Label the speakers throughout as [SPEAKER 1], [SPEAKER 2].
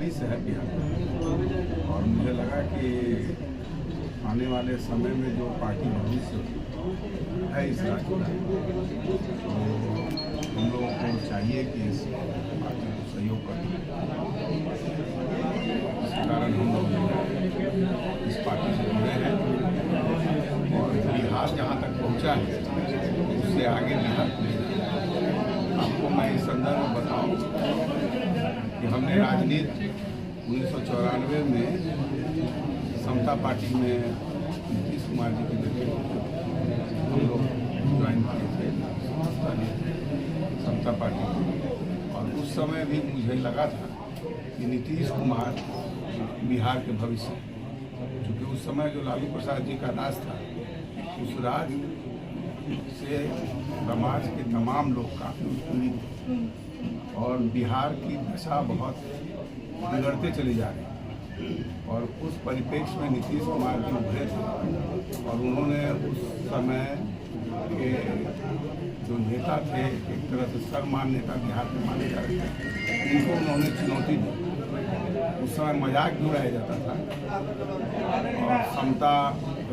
[SPEAKER 1] Party से है बिहार, और मुझे लगा कि आने वाले समय में जो पार्टी भविष्य है इस राज्य का, तो हम लोगों को चाहिए कि इस पार्टी को सहयोग करें। इस कारण हम लोग इस पार्टी से जुड़े हैं, और बिहार जहाँ तक पहुँचा है उससे आगे बिहार को ले जाए। आपको मैं इस संदर्भ में बताऊँ कि हमने राजनीति 1994 में समता पार्टी में नीतीश कुमार जी के नेतृत्व हम लोग ज्वाइन किए थे समता पार्टी, और उस समय भी मुझे लगा था कि नीतीश कुमार बिहार के भविष्य, क्योंकि उस समय जो लालू प्रसाद जी का राज था, उस राज से समाज के तमाम लोग काफी पीड़ित थे, और बिहार की दशा बहुत बिगड़ते चली जा रही, और उस परिप्रेक्ष्य में नीतीश कुमार जी उभरे थे, और उन्होंने उस समय के जो नेता थे, एक तरह से सर्वमान्य नेता बिहार के माने जा रहे थे, उनको उन्होंने चुनौती दी। उस समय मजाक भी उड़ाया जाता था, और समता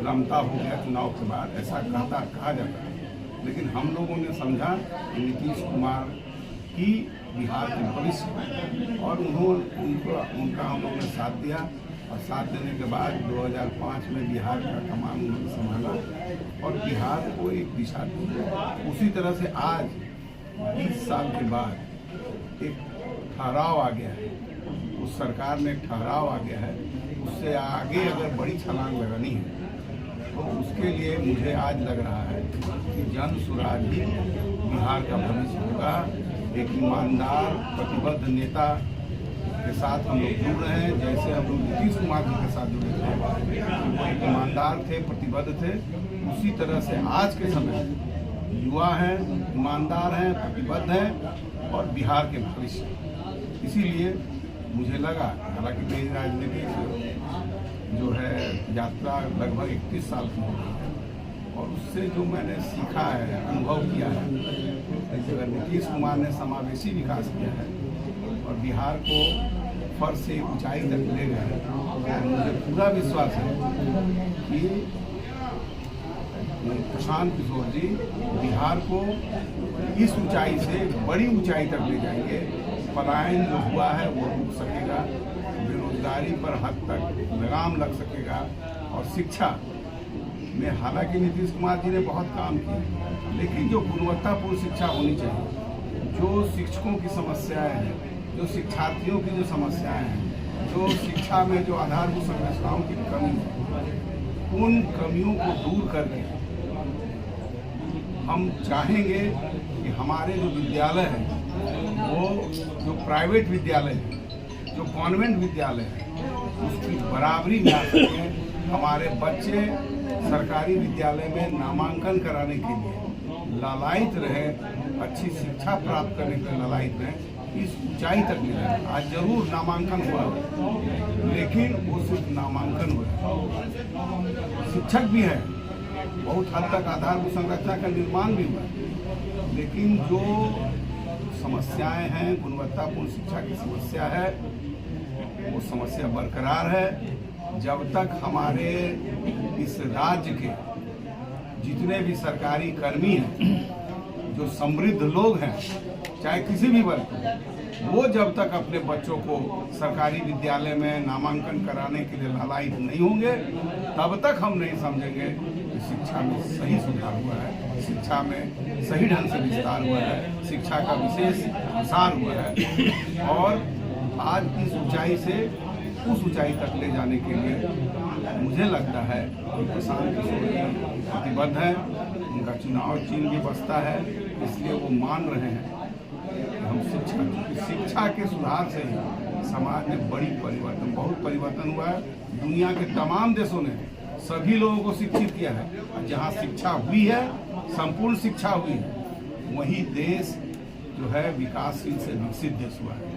[SPEAKER 1] रमता हो गया चुनाव के बाद, ऐसा कहा जाता था। लेकिन हम लोगों ने समझा कि नीतीश कुमार ही बिहार के भविष्य, और उनका हम लोगों ने साथ दिया, और साथ देने के बाद 2005 में बिहार का कमान उन्होंने संभाला और बिहार को एक दिशा दी। उसी तरह से आज 20 साल के बाद एक ठहराव आ गया है, उस सरकार में एक ठहराव आ गया है, उससे आगे अगर बड़ी छलांग लगानी है तो उसके लिए मुझे आज लग रहा है कि जन सुराज ही बिहार का भविष्य होगा। एक ईमानदार प्रतिबद्ध नेता के साथ हम लोग जुड़ रहे हैं, जैसे हम लोग नीतीश कुमार जी के साथ जुड़े थे, वो एक ईमानदार थे, प्रतिबद्ध थे। उसी तरह से आज के समय युवा हैं, ईमानदार हैं, प्रतिबद्ध हैं, और बिहार के भविष्य। इसीलिए मुझे लगा, हालांकि मेरी राजनीतिक जो है यात्रा लगभग 31 साल की हो गई है, और उससे जो मैंने सीखा है, अनुभव किया है, अगर नीतीश कुमार ने समावेशी विकास किया है और बिहार को फर्श से ऊंचाई तक ले गए हैं, तो मुझे पूरा विश्वास है कि प्रशांत किशोर जी बिहार को इस ऊंचाई से बड़ी ऊंचाई तक ले जाएंगे। पलायन जो हुआ है वो रुक सकेगा, बेरोजगारी पर हद तक लगाम लग सकेगा, और शिक्षा में हालांकि नीतीश कुमार जी ने बहुत काम किया, लेकिन जो गुणवत्तापूर्ण शिक्षा होनी चाहिए, जो शिक्षकों की समस्याएं हैं, जो शिक्षार्थियों की जो समस्याएं हैं, जो शिक्षा में जो आधारभूत संरचनाओं की कमी है, उन कमियों को दूर करके हम चाहेंगे कि हमारे जो विद्यालय हैं, वो जो प्राइवेट विद्यालय हैं, जो कॉन्वेंट विद्यालय हैं, उसकी बराबरी में आ सके। हमारे बच्चे सरकारी विद्यालय में नामांकन कराने के लिए लालायित रहे, अच्छी शिक्षा प्राप्त करने के लिए लालायित रहे, इस ऊंचाई तक मिले। आज जरूर नामांकन हुआ, लेकिन वो सिर्फ नामांकन हुआ, शिक्षक भी है, बहुत हद तक आधारभूत संरचना का निर्माण भी हुआ, लेकिन जो समस्याएं हैं, गुणवत्तापूर्ण शिक्षा की समस्या है, वो समस्या बरकरार है। जब तक हमारे इस राज्य के जितने भी सरकारी कर्मी हैं, जो समृद्ध लोग हैं, चाहे किसी भी वर्ग के, वो जब तक अपने बच्चों को सरकारी विद्यालय में नामांकन कराने के लिए लालायित नहीं होंगे, तब तक हम नहीं समझेंगे कि शिक्षा में सही सुधार हुआ है, शिक्षा में सही ढंग से विस्तार हुआ है, शिक्षा का विशेष प्रसार हुआ है। और आज इस ऊंचाई से उस ऊंचाई तक ले जाने के लिए मुझे लगता है कि प्रशांत किशोर जी प्रतिबद्ध है, उनका चुनाव चिन्ह भी बसता है, इसलिए वो मान रहे हैं कि हम शिक्षा के सुधार से ही समाज में बहुत परिवर्तन हुआ है। दुनिया के तमाम देशों ने सभी लोगों को शिक्षित किया है, जहाँ शिक्षा हुई है, संपूर्ण शिक्षा हुई है, वही देश जो है विकासशील से विकसित देश हुआ है।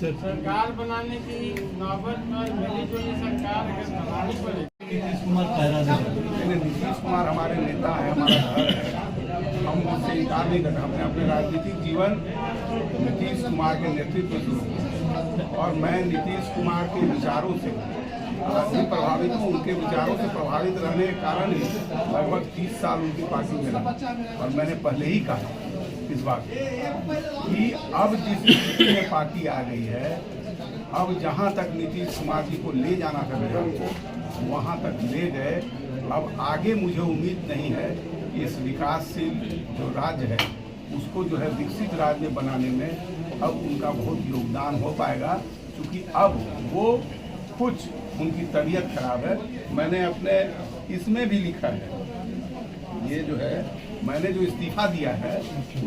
[SPEAKER 2] सरकार बनाने की नौबत पर मिली-जुली सरकार अगर बनानी पड़े,
[SPEAKER 1] नीतीश कुमार हमारे नेता है, हमारा घर है, हम उससे इनकार नहीं करते। हमने अपने राजनीतिक जीवन नीतीश कुमार के नेतृत्व में शुरू किया, और मैं नीतीश कुमार के विचारों से आज भी प्रभावित हूँ। उनके विचारों से प्रभावित रहने के कारण ही लगभग 30 साल उनकी पार्टी में रहा। और मैंने पहले ही कहा इस बात कि अब जिस स्थिति में पार्टी आ गई है, अब जहाँ तक नीतीश कुमार जी को ले जाना था बिहार को, वहाँ तक ले गए। अब आगे मुझे उम्मीद नहीं है कि इस विकासशील जो राज्य है उसको जो है विकसित राज्य बनाने में अब उनका बहुत योगदान हो पाएगा, क्योंकि अब वो कुछ उनकी तबीयत खराब है। मैंने अपने इसमें भी लिखा है, ये जो है मैंने जो इस्तीफा दिया है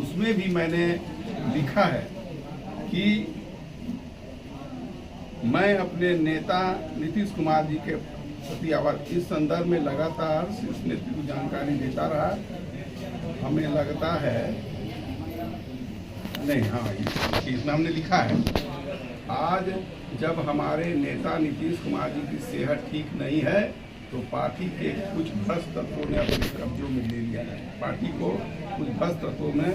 [SPEAKER 1] उसमें भी मैंने लिखा है कि मैं अपने नेता नीतीश कुमार जी के प्रति इस संदर्भ में लगातार शीर्ष नेतृत्व को जानकारी देता रहा। हमें लगता है नहीं, हाँ इसमें हमने लिखा है, आज जब हमारे नेता नीतीश कुमार जी की सेहत ठीक नहीं है तो पार्टी के कुछ भ्रष्ट तत्वों ने अपने कब्जों में ले लिया है। पार्टी को कुछ भ्रष्ट तत्वों ने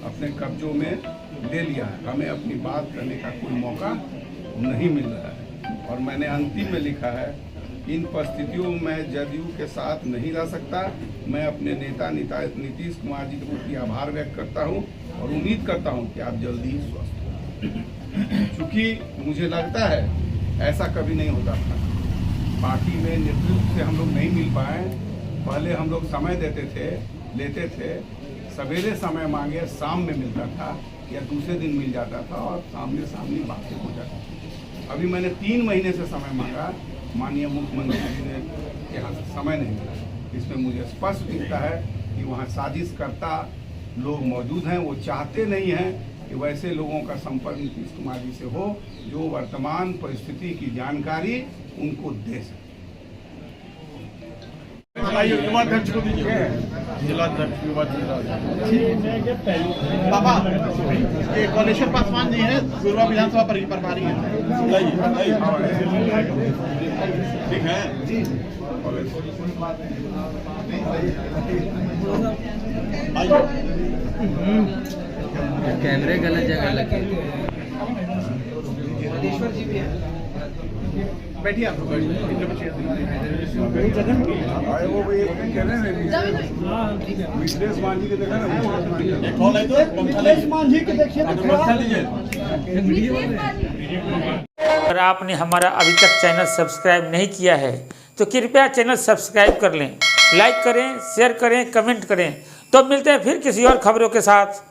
[SPEAKER 1] अपने कब्जों में ले लिया है। हमें अपनी बात करने का कोई मौका नहीं मिल रहा है। और मैंने अंतिम में लिखा है, इन परिस्थितियों में मैं जदयू के साथ नहीं रह सकता। मैं अपने नेता नीतीश कुमार जी के प्रति आभार व्यक्त करता हूं और उम्मीद करता हूं कि आप जल्दी ही स्वस्थ हों। चूँकि मुझे लगता है ऐसा कभी नहीं होता था, पार्टी में नेतृत्व से हम लोग नहीं मिल पाए। पहले हम लोग समय लेते थे, सवेरे समय मांगे शाम में मिलता था या दूसरे दिन मिल जाता था और सामने सामने बातें हो जाती थी। अभी मैंने 3 महीने से समय मांगा, माननीय मुख्यमंत्री जी ने यहाँ से समय नहीं मिला। इसमें मुझे स्पष्ट दिखता है कि वहाँ साजिशकर्ता लोग मौजूद हैं। वो चाहते नहीं हैं कि वैसे लोगों का संपर्क नीतीश कुमार जी से हो जो वर्तमान परिस्थिति की जानकारी उनको दे सके।
[SPEAKER 3] युवाध्यक्ष को दीजिए, जिलाध्यक्ष युवा बाबा ये कौलेश्वर पासवान जी हैं, गुरुआ विधानसभा प्रभारी हैं। ठीक है जी,
[SPEAKER 4] कैमरे गलत जगह लगे।
[SPEAKER 2] जी भी है।
[SPEAKER 3] बैठिए आप
[SPEAKER 1] वो मिथिलेश मान जी के देखा
[SPEAKER 5] अगर आपने हमारा अभी तक चैनल सब्सक्राइब नहीं किया है तो कृपया चैनल सब्सक्राइब कर लें, लाइक करें, शेयर करें, कमेंट करें। तो मिलते हैं फिर किसी और खबरों के साथ।